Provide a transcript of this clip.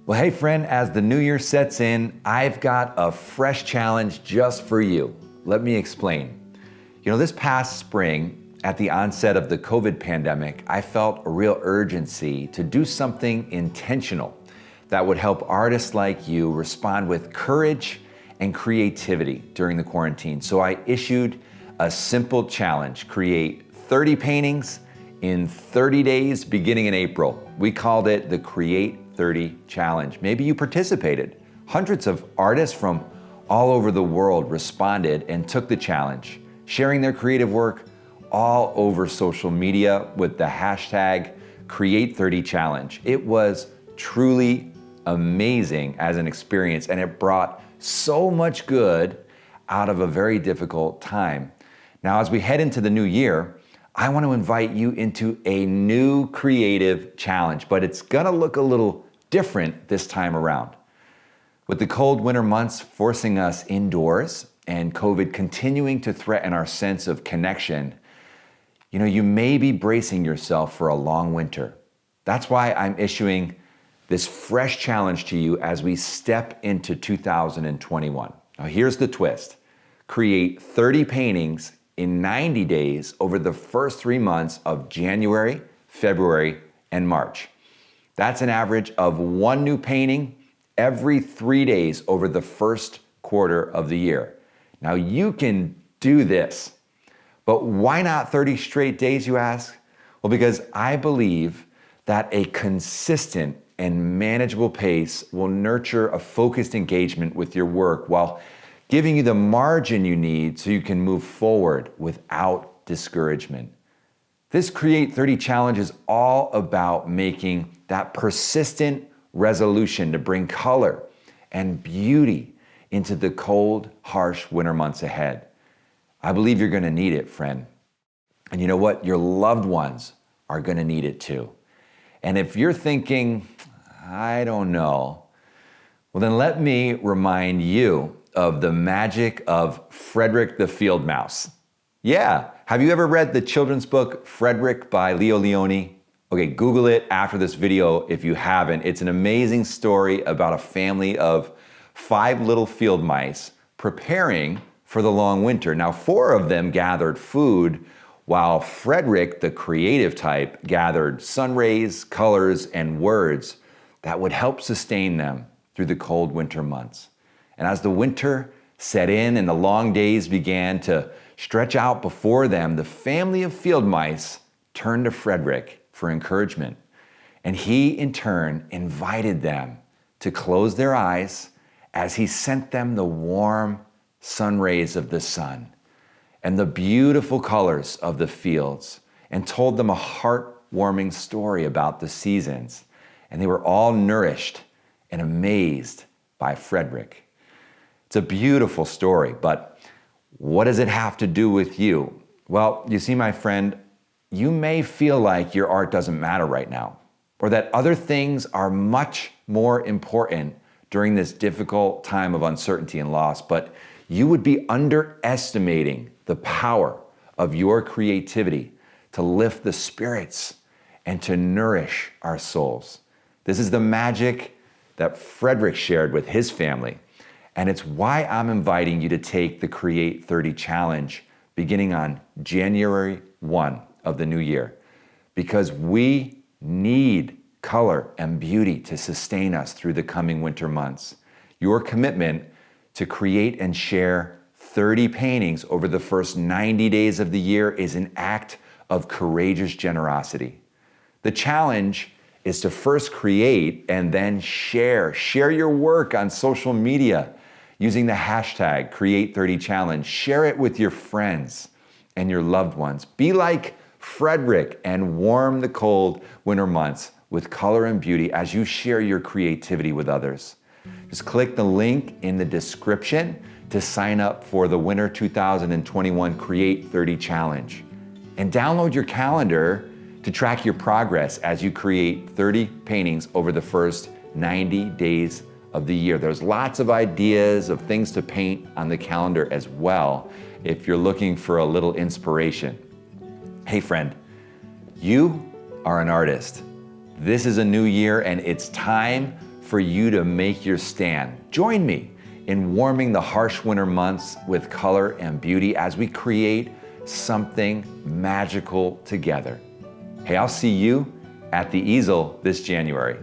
Well, hey friend, as the new year sets in, I've got a fresh challenge just for you. Let me explain. This past spring, at the onset of the COVID pandemic, I felt a real urgency to do something intentional that would help artists like you respond with courage and creativity during the quarantine. So I issued a simple challenge: create 30 paintings in 30 days beginning in April. We called it the Create 30 Challenge. Maybe you participated. Hundreds of artists from all over the world responded and took the challenge, sharing their creative work all over social media with the hashtag Create 30 Challenge. It was truly amazing as an experience, and it brought so much good out of a very difficult time. Now, as we head into the new year, I want to invite you into a new creative challenge, but it's gonna look a little different this time around. With the cold winter months forcing us indoors and COVID continuing to threaten our sense of connection, you may be bracing yourself for a long winter. That's why I'm issuing this fresh challenge to you as we step into 2021. Now here's the twist. Create 30 paintings in 90 days over the first 3 months of January, February, and March. That's an average of 1 new painting every 3 days over the first quarter of the year. Now you can do this, but why not 30 straight days, you ask? Well, because I believe that a consistent and manageable pace will nurture a focused engagement with your work while giving you the margin you need so you can move forward without discouragement. This Create 30 Challenge is all about making that persistent resolution to bring color and beauty into the cold, harsh winter months ahead. I believe you're gonna need it, friend. And you know what? Your loved ones are gonna need it too. And if you're thinking, I don't know, well then let me remind you of the magic of Frederick the Field Mouse. Yeah, have you ever read the children's book Frederick by Leo Leone? Okay, Google it after this video if you haven't. It's an amazing story about a family of 5 little field mice preparing for the long winter. Now 4 of them gathered food, while Frederick, the creative type, gathered sun rays, colors, and words that would help sustain them through the cold winter months. And as the winter set in and the long days began to stretch out before them, the family of field mice turned to Frederick for encouragement. And he, in turn, invited them to close their eyes as he sent them the warm sun rays of the sun and the beautiful colors of the fields, and told them a heartwarming story about the seasons. And they were all nourished and amazed by Frederick. It's a beautiful story, but what does it have to do with you? Well, you see, my friend, you may feel like your art doesn't matter right now, or that other things are much more important during this difficult time of uncertainty and loss, but you would be underestimating the power of your creativity to lift the spirits and to nourish our souls. This is the magic that Frederick shared with his family. And it's why I'm inviting you to take the Create 30 Challenge beginning on January 1 of the new year. Because we need color and beauty to sustain us through the coming winter months. Your commitment to create and share 30 paintings over the first 90 days of the year is an act of courageous generosity. The challenge is to first create and then share. Share your work on social media using the hashtag Create30Challenge. Share it with your friends and your loved ones. Be like Frederick and warm the cold winter months with color and beauty as you share your creativity with others. Just click the link in the description to sign up for the Winter 2021 Create 30 Challenge. And download your calendar to track your progress as you create 30 paintings over the first 90 days of the year. There's lots of ideas of things to paint on the calendar as well if you're looking for a little inspiration. Hey friend, you are an artist. This is a new year and it's time for you to make your stand. Join me in warming the harsh winter months with color and beauty as we create something magical together. Hey, I'll see you at the easel this January.